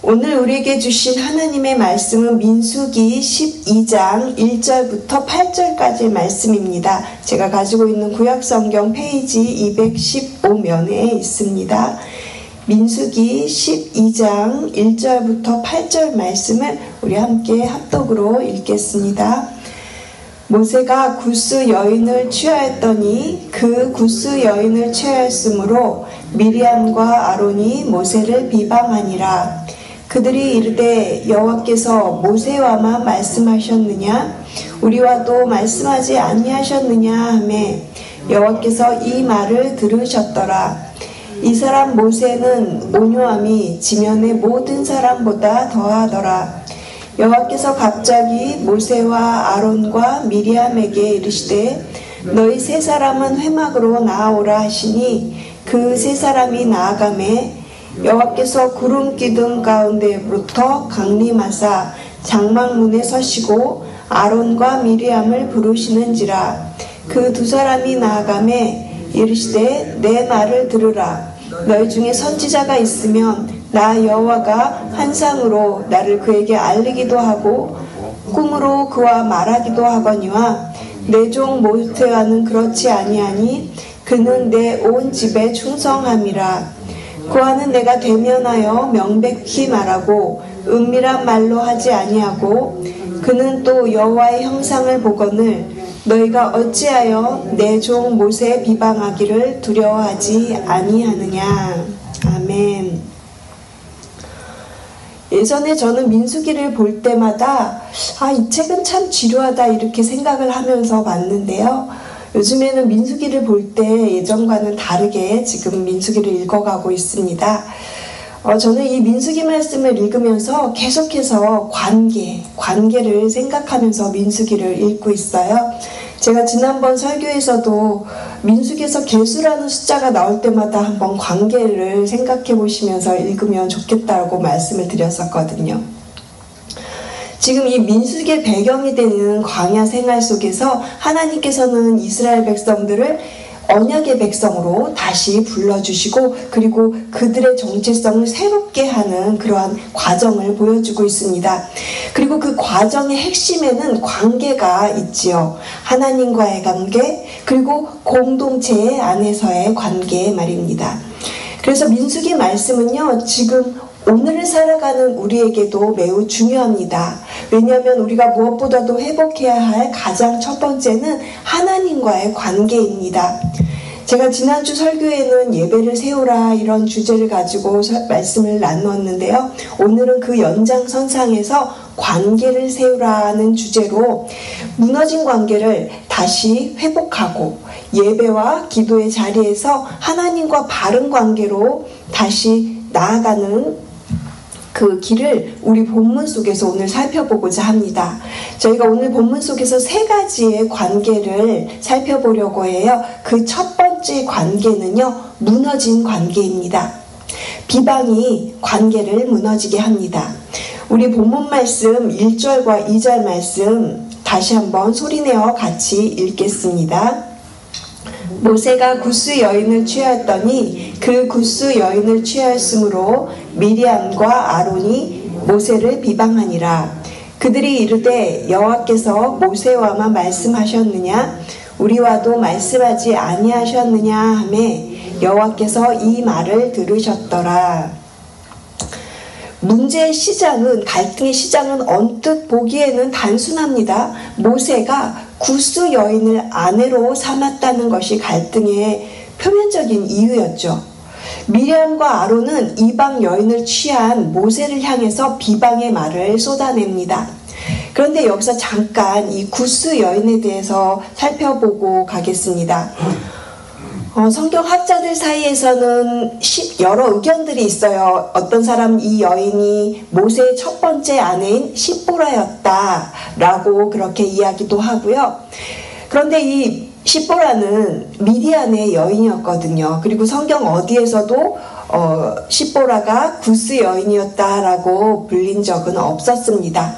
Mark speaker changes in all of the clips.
Speaker 1: 오늘 우리에게 주신 하나님의 말씀은 민수기 12장 1절부터 8절까지의 말씀입니다. 제가 가지고 있는 구약성경 페이지 215면에 있습니다. 민수기 12장 1절부터 8절 말씀을 우리 함께 합독으로 읽겠습니다. 모세가 구스 여인을 취하였더니 그 구스 여인을 취하였으므로 미리암과 아론이 모세를 비방하니라. 그들이 이르되 여호와께서 모세와만 말씀하셨느냐 우리와도 말씀하지 아니하셨느냐 하매 여호와께서 이 말을 들으셨더라. 이 사람 모세는 온유함이 지면의 모든 사람보다 더하더라. 여호와께서 갑자기 모세와 아론과 미리암에게 이르시되 너희 세 사람은 회막으로 나아오라 하시니 그 세 사람이 나아가매 여호와께서 구름 기둥 가운데로부터 강림하사 장막문에 서시고 아론과 미리암을 부르시는지라. 그 두 사람이 나아가매 이르시되 내 말을 들으라. 너희 중에 선지자가 있으면 나 여호와가 환상으로 나를 그에게 알리기도 하고 꿈으로 그와 말하기도 하거니와 내 종 모세와는 그렇지 아니하니 그는 내 온 집에 충성함이라. 그와는 내가 대면하여 명백히 말하고 은밀한 말로 하지 아니하고 그는 또 여호와의 형상을 보거늘 너희가 어찌하여 내 종 모세 비방하기를 두려워하지 아니하느냐. 아멘. 예전에 저는 민수기를 볼 때마다 이 책은 참 지루하다 이렇게 생각을 하면서 봤는데요. 요즘에는 민수기를 볼 때 예전과는 다르게 지금 민수기를 읽어가고 있습니다. 저는 이 민수기 말씀을 읽으면서 계속해서 관계를 생각하면서 민수기를 읽고 있어요. 제가 지난번 설교에서도 민수기에서 계수라는 숫자가 나올 때마다 한번 관계를 생각해 보시면서 읽으면 좋겠다고 말씀을 드렸었거든요. 지금 이 민수기의 배경이 되는 광야 생활 속에서 하나님께서는 이스라엘 백성들을 언약의 백성으로 다시 불러주시고 그리고 그들의 정체성을 새롭게 하는 그러한 과정을 보여주고 있습니다. 그리고 그 과정의 핵심에는 관계가 있지요. 하나님과의 관계 그리고 공동체 안에서의 관계 말입니다. 그래서 민수기 말씀은요. 지금 오늘을 살아가는 우리에게도 매우 중요합니다. 왜냐하면 우리가 무엇보다도 회복해야 할 가장 첫 번째는 하나님과의 관계입니다. 제가 지난주 설교에는 예배를 세우라 이런 주제를 가지고 말씀을 나누었는데요. 오늘은 그 연장선상에서 관계를 세우라는 주제로 무너진 관계를 다시 회복하고 예배와 기도의 자리에서 하나님과 바른 관계로 다시 나아가는 그 길을 우리 본문 속에서 오늘 살펴보고자 합니다. 저희가 오늘 본문 속에서 세 가지의 관계를 살펴보려고 해요. 그 첫 번째 관계는요, 무너진 관계입니다. 비방이 관계를 무너지게 합니다. 우리 본문 말씀 1절과 2절 말씀 다시 한번 소리내어 같이 읽겠습니다. 모세가 구스 여인을 취하였더니 그 구스 여인을 취하였으므로 미리암과 아론이 모세를 비방하니라. 그들이 이르되 여호와께서 모세와만 말씀하셨느냐 우리와도 말씀하지 아니하셨느냐 하매 여호와께서 이 말을 들으셨더라. 문제의 시작은 갈등의 시작은 언뜻 보기에는 단순합니다. 모세가 구스 여인을 아내로 삼았다는 것이 갈등의 표면적인 이유였죠. 미리암과 아론은 이방 여인을 취한 모세를 향해서 비방의 말을 쏟아냅니다. 그런데 여기서 잠깐 이 구스 여인에 대해서 살펴보고 가겠습니다. 성경학자들 사이에서는 여러 의견들이 있어요. 어떤 사람 이 여인이 모세의 첫 번째 아내인 십보라였다라고 그렇게 이야기도 하고요. 그런데 이 십보라는 미디안의 여인이었거든요. 그리고 성경 어디에서도 십보라가 구스 여인이었다라고 불린 적은 없었습니다.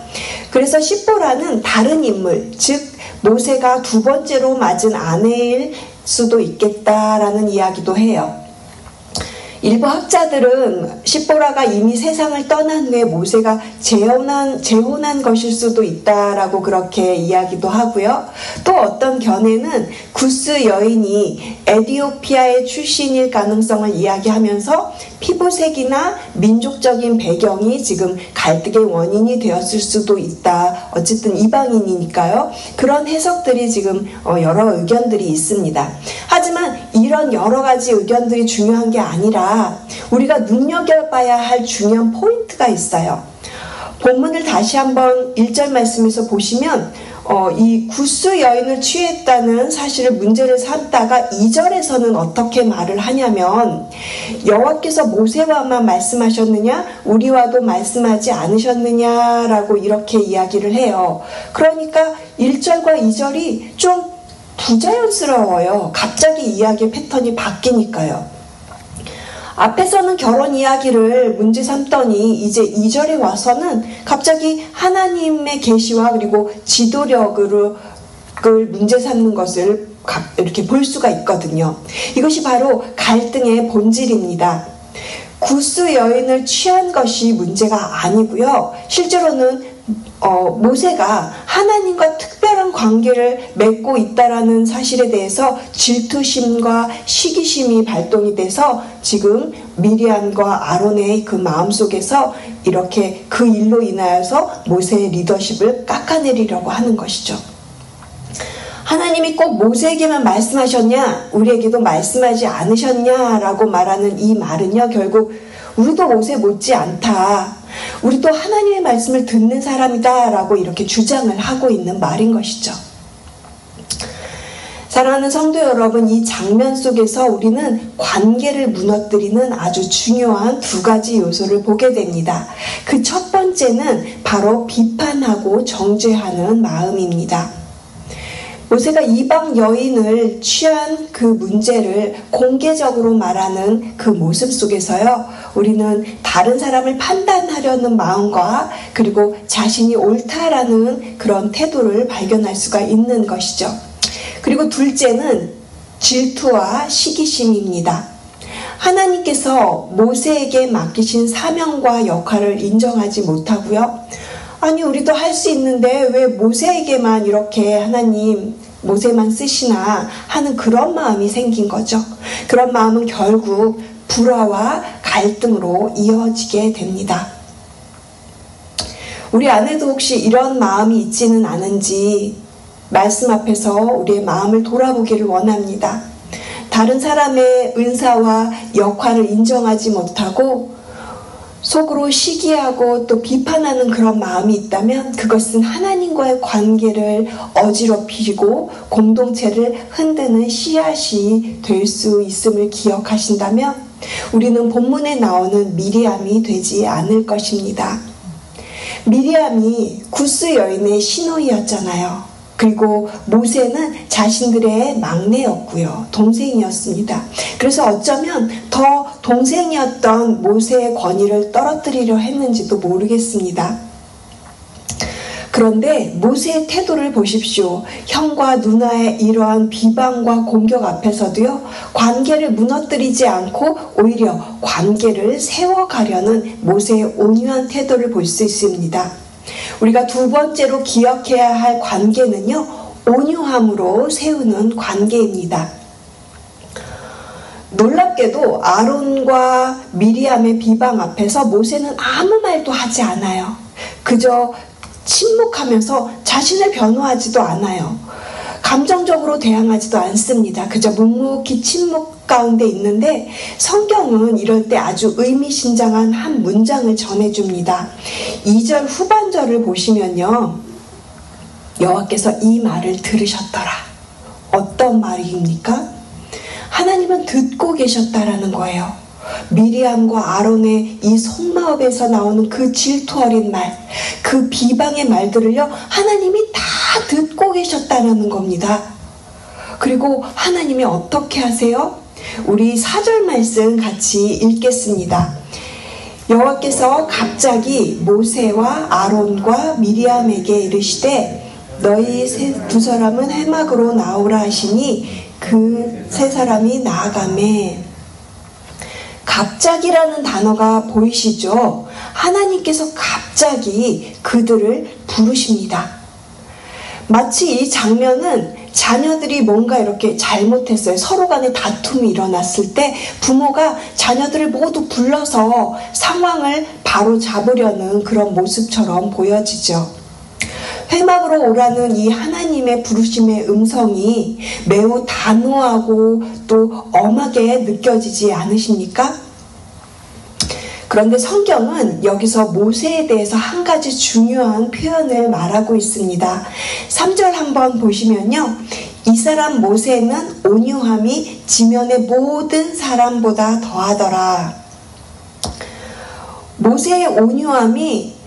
Speaker 1: 그래서 십보라는 다른 인물, 즉 모세가 두 번째로 맞은 아내일 수도 있겠다라는 이야기도 해요. 일부 학자들은 십보라가 이미 세상을 떠난 후에 모세가 재혼한 것일 수도 있다라고 그렇게 이야기도 하고요. 또 어떤 견해는 구스 여인이 에티오피아의 출신일 가능성을 이야기하면서 피부색이나 민족적인 배경이 지금 갈등의 원인이 되었을 수도 있다. 어쨌든 이방인이니까요. 그런 해석들이 지금 여러 의견들이 있습니다. 하지만 이런 여러 가지 의견들이 중요한 게 아니라 우리가 눈여겨봐야 할 중요한 포인트가 있어요. 본문을 다시 한번 1절 말씀에서 보시면 이 구스 여인을 취했다는 사실을 문제를 삼다가 2절에서는 어떻게 말을 하냐면 여호와께서 모세와만 말씀하셨느냐 우리와도 말씀하지 않으셨느냐라고 이렇게 이야기를 해요. 그러니까 1절과 2절이 좀 부자연스러워요. 갑자기 이야기의 패턴이 바뀌니까요. 앞에서는 결혼 이야기를 문제 삼더니 이제 2절에 와서는 갑자기 하나님의 계시와 그리고 지도력을 문제 삼는 것을 이렇게 볼 수가 있거든요. 이것이 바로 갈등의 본질입니다. 구스 여인을 취한 것이 문제가 아니고요. 실제로는 모세가 하나님과 특별한 관계를 맺고 있다라는 사실에 대해서 질투심과 시기심이 발동이 돼서 지금 미리암과 아론의 그 마음속에서 이렇게 그 일로 인하여서 모세의 리더십을 깎아내리려고 하는 것이죠. 하나님이 꼭 모세에게만 말씀하셨냐 우리에게도 말씀하지 않으셨냐라고 말하는 이 말은요 결국 우리도 모세 못지 않다. 우리도 하나님의 말씀을 듣는 사람이다 라고 이렇게 주장을 하고 있는 말인 것이죠. 사랑하는 성도 여러분, 이 장면 속에서 우리는 관계를 무너뜨리는 아주 중요한 두 가지 요소를 보게 됩니다. 그 첫 번째는 바로 비판하고 정죄하는 마음입니다. 모세가 이방 여인을 취한 그 문제를 공개적으로 말하는 그 모습 속에서요, 우리는 다른 사람을 판단하려는 마음과 그리고 자신이 옳다라는 그런 태도를 발견할 수가 있는 것이죠. 그리고 둘째는 질투와 시기심입니다. 하나님께서 모세에게 맡기신 사명과 역할을 인정하지 못하고요. 아니 우리도 할 수 있는데 왜 모세에게만 이렇게 하나님 모세만 쓰시나 하는 그런 마음이 생긴 거죠. 그런 마음은 결국 불화와 갈등으로 이어지게 됩니다. 우리 안에도 혹시 이런 마음이 있지는 않은지 말씀 앞에서 우리의 마음을 돌아보기를 원합니다. 다른 사람의 은사와 역할을 인정하지 못하고 속으로 시기하고 또 비판하는 그런 마음이 있다면 그것은 하나님과의 관계를 어지럽히고 공동체를 흔드는 씨앗이 될 수 있음을 기억하신다면 우리는 본문에 나오는 미리암이 되지 않을 것입니다. 미리암이 구스 여인의 시노이였잖아요. 그리고 모세는 자신들의 막내였고요. 동생이었습니다. 그래서 어쩌면 더 동생이었던 모세의 권위를 떨어뜨리려 했는지도 모르겠습니다. 그런데 모세의 태도를 보십시오. 형과 누나의 이러한 비방과 공격 앞에서도요, 관계를 무너뜨리지 않고 오히려 관계를 세워가려는 모세의 온유한 태도를 볼 수 있습니다. 우리가 두 번째로 기억해야 할 관계는요, 온유함으로 세우는 관계입니다. 놀랍게도 아론과 미리암의 비방 앞에서 모세는 아무 말도 하지 않아요. 그저 침묵하면서 자신을 변호하지도 않아요. 감정적으로 대항하지도 않습니다. 그저 묵묵히 침묵 가운데 있는데 성경은 이럴 때 아주 의미심장한 한 문장을 전해줍니다. 2절 후반절을 보시면요, 여호와께서 이 말을 들으셨더라. 어떤 말입니까? 하나님은 듣고 계셨다라는 거예요. 미리암과 아론의 이 속마음에서 나오는 그 질투 어린 말, 그 비방의 말들을요, 하나님이 다 듣고 계셨다는 겁니다. 그리고 하나님이 어떻게 하세요? 우리 4절 말씀 같이 읽겠습니다. 여호와께서 갑자기 모세와 아론과 미리암에게 이르시되 너희 두 사람은 회막으로 나오라 하시니 그 세 사람이 나아가매. 갑자기라는 단어가 보이시죠? 하나님께서 갑자기 그들을 부르십니다. 마치 이 장면은 자녀들이 뭔가 이렇게 잘못했어요. 서로 간에 다툼이 일어났을 때 부모가 자녀들을 모두 불러서 상황을 바로 잡으려는 그런 모습처럼 보여지죠. 회막으로 오라는 이 하나님의 부르심의 음성이 매우 단호하고 또 엄하게 느껴지지 않으십니까? 그런데 성경은 여기서 모세에 대해서 한 가지 중요한 표현을 말하고 있습니다. 3절 한번 보시면요. 이 사람 모세는 온유함이 지면의 모든 사람보다 더하더라. 모세의 온유함이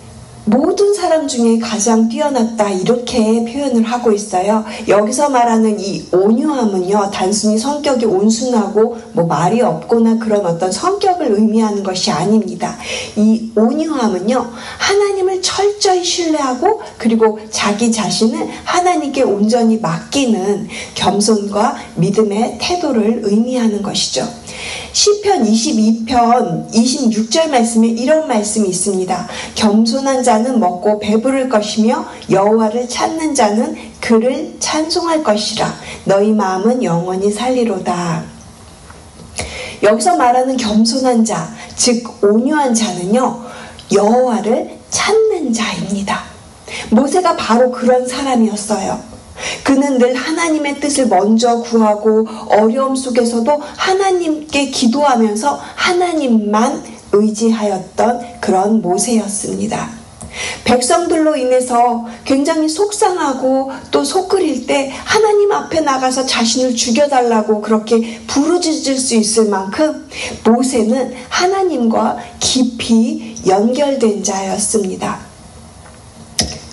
Speaker 1: 모든 사람 중에 가장 뛰어났다, 이렇게 표현을 하고 있어요. 여기서 말하는 이 온유함은요, 단순히 성격이 온순하고 말이 없거나 그런 어떤 성격을 의미하는 것이 아닙니다. 이 온유함은요, 하나님을 철저히 신뢰하고 그리고 자기 자신을 하나님께 온전히 맡기는 겸손과 믿음의 태도를 의미하는 것이죠. 시편 22편 26절 말씀에 이런 말씀이 있습니다. 겸손한 자는 먹고 배부를 것이며 여호와를 찾는 자는 그를 찬송할 것이라. 너희 마음은 영원히 살리로다. 여기서 말하는 겸손한 자, 즉 온유한 자는요, 여호와를 찾는 자입니다. 모세가 바로 그런 사람이었어요. 그는 늘 하나님의 뜻을 먼저 구하고 어려움 속에서도 하나님께 기도하면서 하나님만 의지하였던 그런 모세였습니다. 백성들로 인해서 굉장히 속상하고 또 속 끓일 때 하나님 앞에 나가서 자신을 죽여달라고 그렇게 부르짖을 수 있을 만큼 모세는 하나님과 깊이 연결된 자였습니다.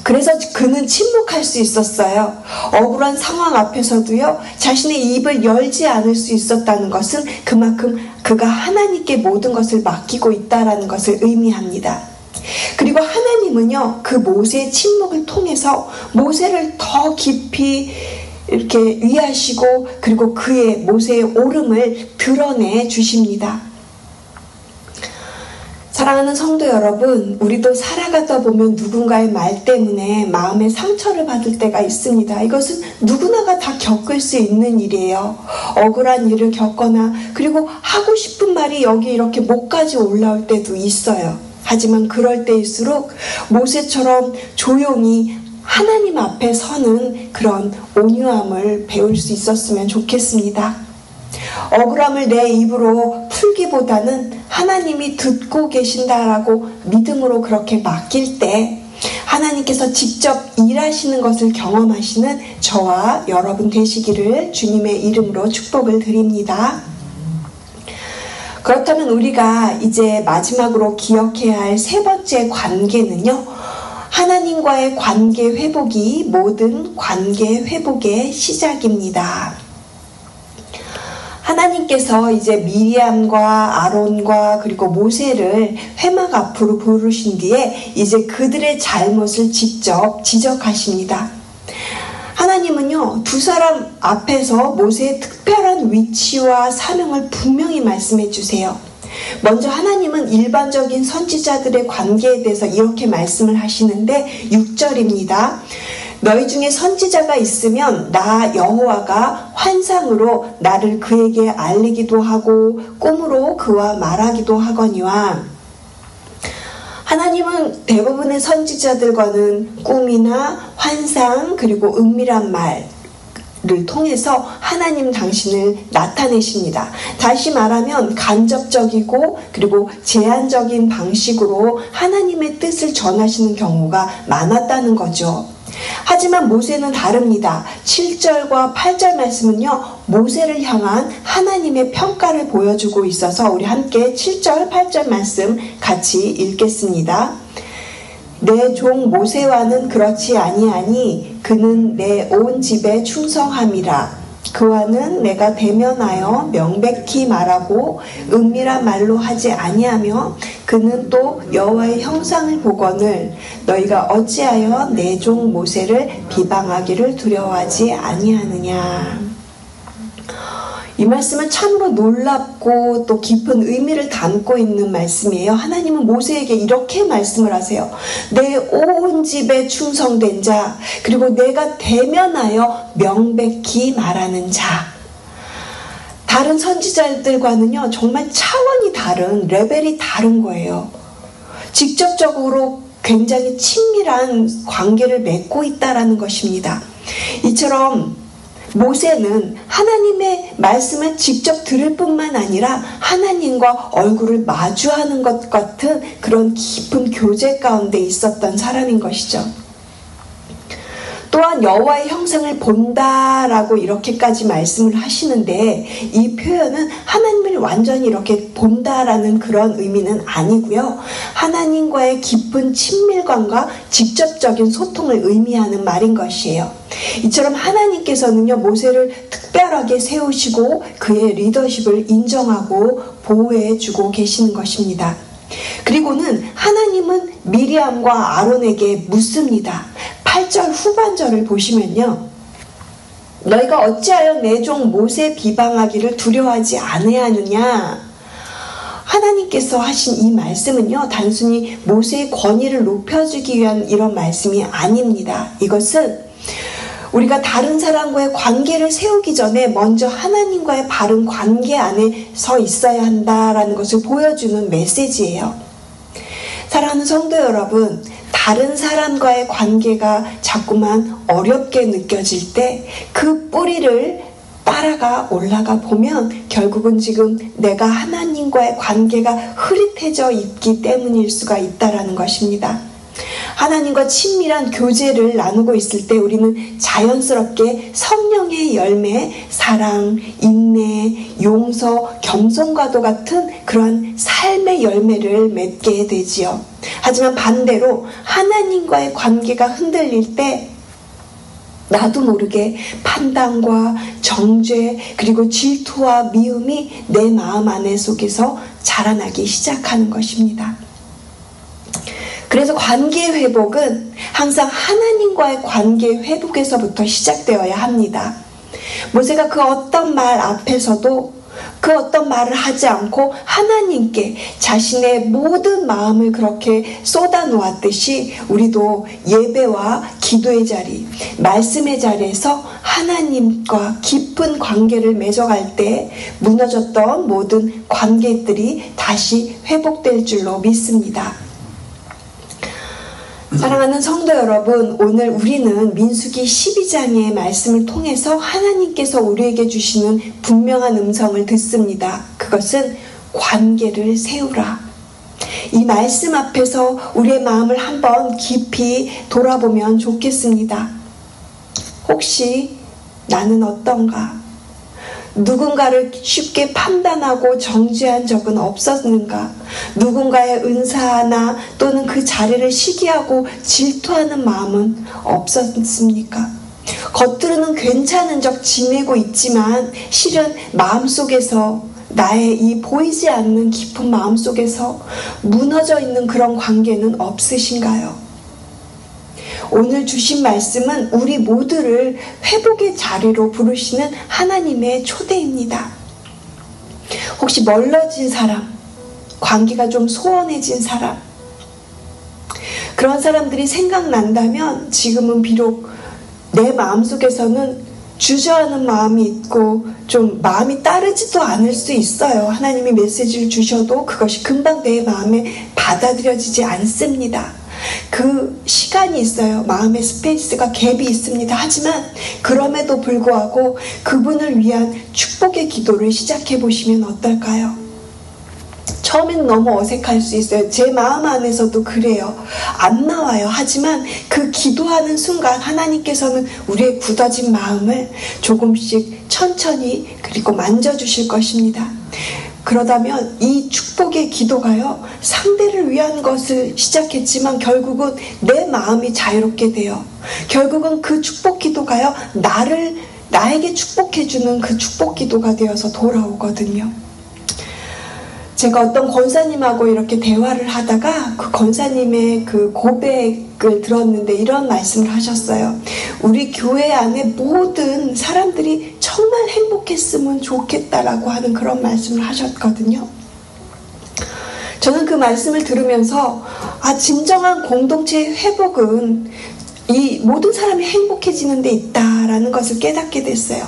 Speaker 1: 그래서 그는 침묵할 수 있었어요. 억울한 상황 앞에서도요, 자신의 입을 열지 않을 수 있었다는 것은 그만큼 그가 하나님께 모든 것을 맡기고 있다는 것을 의미합니다. 그리고 하나님은요, 그 모세의 침묵을 통해서 모세를 더 깊이 이렇게 위하시고 그리고 그의 모세의 옳음을 드러내 주십니다. 사랑하는 성도 여러분, 우리도 살아가다 보면 누군가의 말 때문에 마음의 상처를 받을 때가 있습니다. 이것은 누구나가 다 겪을 수 있는 일이에요. 억울한 일을 겪거나 그리고 하고 싶은 말이 여기 이렇게 목까지 올라올 때도 있어요. 하지만 그럴 때일수록 모세처럼 조용히 하나님 앞에 서는 그런 온유함을 배울 수 있었으면 좋겠습니다. 억울함을 내 입으로 풀기보다는 하나님이 듣고 계신다라고 믿음으로 그렇게 맡길 때 하나님께서 직접 일하시는 것을 경험하시는 저와 여러분 되시기를 주님의 이름으로 축복을 드립니다. 그렇다면 우리가 이제 마지막으로 기억해야 할 세 번째 관계는요, 하나님과의 관계 회복이 모든 관계 회복의 시작입니다. 하나님께서 이제 미리암과 아론과 그리고 모세를 회막 앞으로 부르신 뒤에 이제 그들의 잘못을 직접 지적하십니다. 하나님은요, 두 사람 앞에서 모세의 특별한 위치와 사명을 분명히 말씀해 주세요. 먼저 하나님은 일반적인 선지자들의 관계에 대해서 이렇게 말씀을 하시는데 6절입니다. 너희 중에 선지자가 있으면 나 여호와가 환상으로 나를 그에게 알리기도 하고 꿈으로 그와 말하기도 하거니와. 하나님은 대부분의 선지자들과는 꿈이나 환상 그리고 은밀한 말을 통해서 하나님 당신을 나타내십니다. 다시 말하면 간접적이고 그리고 제한적인 방식으로 하나님의 뜻을 전하시는 경우가 많았다는 거죠. 하지만 모세는 다릅니다. 7절과 8절 말씀은요, 모세를 향한 하나님의 평가를 보여주고 있어서 우리 함께 7절, 8절 말씀 같이 읽겠습니다. 내 종 모세와는 그렇지 아니하니 그는 내 온 집에 충성함이라. 그와는 내가 대면하여 명백히 말하고 은밀한 말로 하지 아니하며 그는 또 여호와의 형상을 보거늘 너희가 어찌하여 내 종 모세를 비방하기를 두려워하지 아니하느냐. 이 말씀은 참으로 놀랍고 또 깊은 의미를 담고 있는 말씀이에요. 하나님은 모세에게 이렇게 말씀을 하세요. 내 온 집에 충성된 자, 그리고 내가 대면하여 명백히 말하는 자. 다른 선지자들과는요, 정말 차원이 다른, 레벨이 다른 거예요. 직접적으로 굉장히 친밀한 관계를 맺고 있다라는 것입니다. 이처럼 모세는 하나님의 말씀을 직접 들을 뿐만 아니라 하나님과 얼굴을 마주하는 것 같은 그런 깊은 교제 가운데 있었던 사람인 것이죠. 또한 여호와의 형상을 본다라고 이렇게까지 말씀을 하시는데, 이 표현은 하나님을 완전히 이렇게 본다라는 그런 의미는 아니고요. 하나님과의 깊은 친밀감과 직접적인 소통을 의미하는 말인 것이에요. 이처럼 하나님께서는요, 모세를 특별하게 세우시고 그의 리더십을 인정하고 보호해주고 계시는 것입니다. 그리고는 하나님은 미리암과 아론에게 묻습니다. 8절 후반절을 보시면요, 너희가 어찌하여 내 종 모세 비방하기를 두려워하지 아니하느냐. 하나님께서 하신 이 말씀은요, 단순히 모세의 권위를 높여주기 위한 이런 말씀이 아닙니다. 이것은 우리가 다른 사람과의 관계를 세우기 전에 먼저 하나님과의 바른 관계 안에 서 있어야 한다라는 것을 보여주는 메시지예요. 사랑하는 성도 여러분, 다른 사람과의 관계가 자꾸만 어렵게 느껴질 때 그 뿌리를 따라가 올라가 보면 결국은 지금 내가 하나님과의 관계가 흐릿해져 있기 때문일 수가 있다라는 것입니다. 하나님과 친밀한 교제를 나누고 있을 때 우리는 자연스럽게 성령의 열매, 사랑, 인내, 용서, 겸손과도 같은 그러한 삶의 열매를 맺게 되지요. 하지만 반대로 하나님과의 관계가 흔들릴 때 나도 모르게 판단과 정죄, 그리고 질투와 미움이 내 마음 안에 속에서 자라나기 시작하는 것입니다. 그래서 관계 회복은 항상 하나님과의 관계 회복에서부터 시작되어야 합니다. 모세가 그 어떤 말 앞에서도 그 어떤 말을 하지 않고 하나님께 자신의 모든 마음을 그렇게 쏟아 놓았듯이 우리도 예배와 기도의 자리, 말씀의 자리에서 하나님과 깊은 관계를 맺어갈 때 무너졌던 모든 관계들이 다시 회복될 줄로 믿습니다. 사랑하는 성도 여러분, 오늘 우리는 민수기 12장의 말씀을 통해서 하나님께서 우리에게 주시는 분명한 음성을 듣습니다. 그것은 관계를 세우라. 이 말씀 앞에서 우리의 마음을 한번 깊이 돌아보면 좋겠습니다. 혹시 나는 어떤가? 누군가를 쉽게 판단하고 정죄한 적은 없었는가? 누군가의 은사나 또는 그 자리를 시기하고 질투하는 마음은 없었습니까? 겉으로는 괜찮은 척 지내고 있지만 실은 마음속에서 나의 이 보이지 않는 깊은 마음속에서 무너져 있는 그런 관계는 없으신가요? 오늘 주신 말씀은 우리 모두를 회복의 자리로 부르시는 하나님의 초대입니다. 혹시 멀어진 사람, 관계가 좀 소원해진 사람, 그런 사람들이 생각난다면 지금은 비록 내 마음속에서는 주저하는 마음이 있고 좀 마음이 따르지도 않을 수 있어요. 하나님이 메시지를 주셔도 그것이 금방 내 마음에 받아들여지지 않습니다. 그 시간이 있어요. 마음의 스페이스가 갭이 있습니다. 하지만 그럼에도 불구하고 그분을 위한 축복의 기도를 시작해 보시면 어떨까요? 처음에는 너무 어색할 수 있어요. 제 마음 안에서도 그래요. 안 나와요. 하지만 그 기도하는 순간 하나님께서는 우리의 굳어진 마음을 조금씩 천천히 그리고 만져주실 것입니다. 그러다면 이 축복의 기도가요, 상대를 위한 것을 시작했지만 결국은 내 마음이 자유롭게 돼요. 결국은 그 축복 기도가요, 나에게 축복해주는 그 축복 기도가 되어서 돌아오거든요. 제가 어떤 권사님하고 이렇게 대화를 하다가 그 권사님의 그 고백을 들었는데 이런 말씀을 하셨어요. 우리 교회 안에 모든 사람들이 정말 행복했으면 좋겠다라고 하는 그런 말씀을 하셨거든요. 저는 그 말씀을 들으면서 진정한 공동체의 회복은 이 모든 사람이 행복해지는 데 있다라는 것을 깨닫게 됐어요.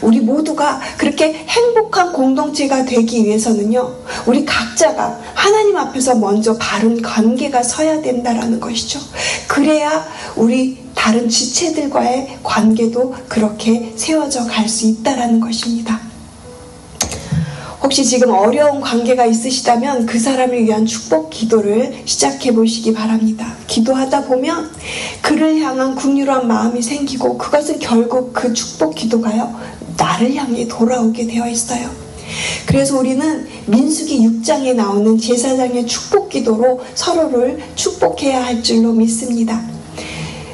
Speaker 1: 우리 모두가 그렇게 행복한 공동체가 되기 위해서는요, 우리 각자가 하나님 앞에서 먼저 바른 관계가 서야 된다라는 것이죠. 그래야 우리 다른 지체들과의 관계도 그렇게 세워져 갈 수 있다라는 것입니다. 혹시 지금 어려운 관계가 있으시다면 그 사람을 위한 축복 기도를 시작해 보시기 바랍니다. 기도하다 보면 그를 향한 긍휼한 마음이 생기고 그것은 결국 그 축복 기도가요, 나를 향해 돌아오게 되어 있어요. 그래서 우리는 민수기 6장에 나오는 제사장의 축복 기도로 서로를 축복해야 할 줄로 믿습니다.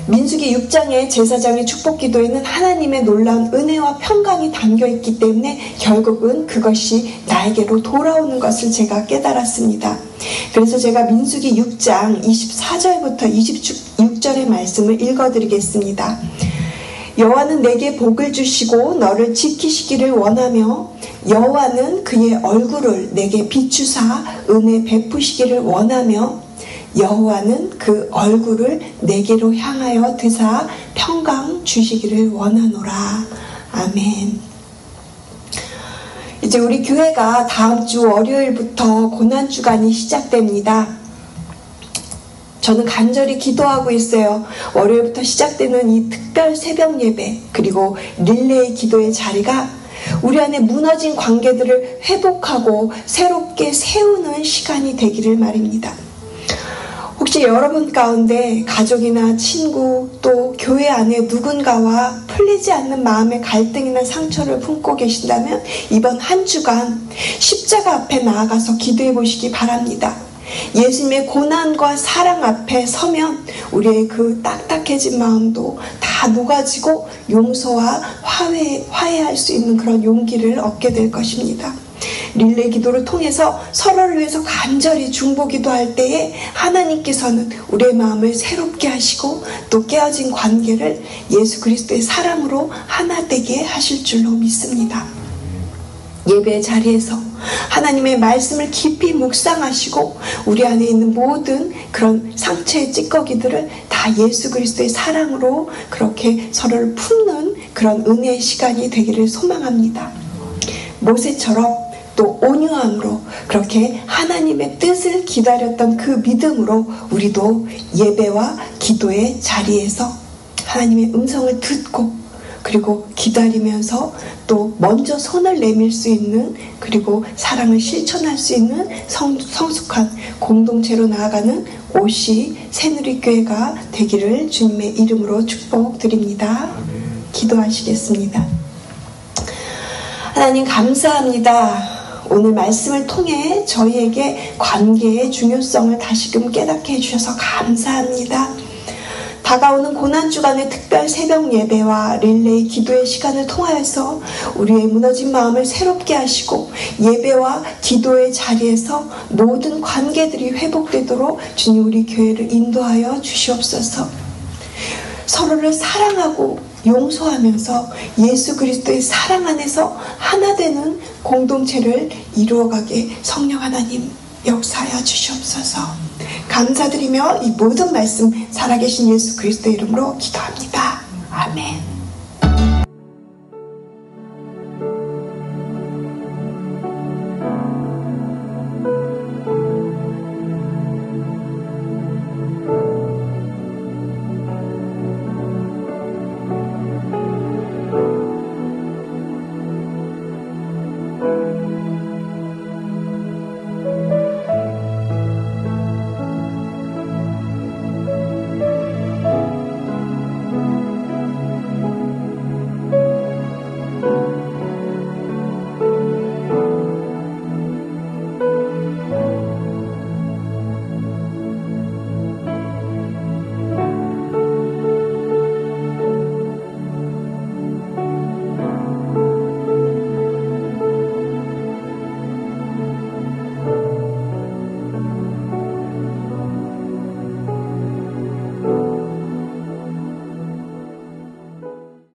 Speaker 1: 민수기 6장의 제사장의 축복 기도에는 하나님의 놀라운 은혜와 평강이 담겨 있기 때문에 결국은 그것이 나에게로 돌아오는 것을 제가 깨달았습니다. 그래서 제가 민수기 6장 24절부터 26절의 말씀을 읽어드리겠습니다. 여호와는 내게 복을 주시고 너를 지키시기를 원하며 여호와는 그의 얼굴을 내게 비추사 은혜 베푸시기를 원하며 여호와는 그 얼굴을 내게로 향하여 드사 평강 주시기를 원하노라. 아멘. 이제 우리 교회가 다음 주 월요일부터 고난주간이 시작됩니다. 저는 간절히 기도하고 있어요. 월요일부터 시작되는 이 특별 새벽 예배 그리고 릴레이 기도의 자리가 우리 안에 무너진 관계들을 회복하고 새롭게 세우는 시간이 되기를 말입니다. 혹시 여러분 가운데 가족이나 친구 또 교회 안에 누군가와 풀리지 않는 마음의 갈등이나 상처를 품고 계신다면 이번 한 주간 십자가 앞에 나아가서 기도해 보시기 바랍니다. 예수님의 고난과 사랑 앞에 서면 우리의 그 딱딱해진 마음도 다 녹아지고 용서와 화해할 수 있는 그런 용기를 얻게 될 것입니다. 릴레이 기도를 통해서 서로를 위해서 간절히 중보기도할 때에 하나님께서는 우리의 마음을 새롭게 하시고 또 깨어진 관계를 예수 그리스도의 사랑으로 하나 되게 하실 줄로 믿습니다. 예배의 자리에서 하나님의 말씀을 깊이 묵상하시고 우리 안에 있는 모든 그런 상처의 찌꺼기들을 다 예수 그리스도의 사랑으로 그렇게 서로를 품는 그런 은혜의 시간이 되기를 소망합니다. 모세처럼 또 온유함으로 그렇게 하나님의 뜻을 기다렸던 그 믿음으로 우리도 예배와 기도의 자리에서 하나님의 음성을 듣고 그리고 기다리면서 또 먼저 손을 내밀 수 있는 그리고 사랑을 실천할 수 있는 성숙한 공동체로 나아가는 OC 새누리교회가 되기를 주님의 이름으로 축복드립니다. 기도하시겠습니다. 하나님 감사합니다. 오늘 말씀을 통해 저희에게 관계의 중요성을 다시금 깨닫게 해주셔서 감사합니다. 다가오는 고난주간의 특별 새벽 예배와 릴레이 기도의 시간을 통하여서 우리의 무너진 마음을 새롭게 하시고 예배와 기도의 자리에서 모든 관계들이 회복되도록 주님 우리 교회를 인도하여 주시옵소서. 서로를 사랑하고 용서하면서 예수 그리스도의 사랑 안에서 하나 되는 공동체를 이루어가게 성령 하나님 역사하여 주시옵소서. 감사드리며 이 모든 말씀 살아계신 예수 그리스도의 이름으로 기도합니다. 아멘.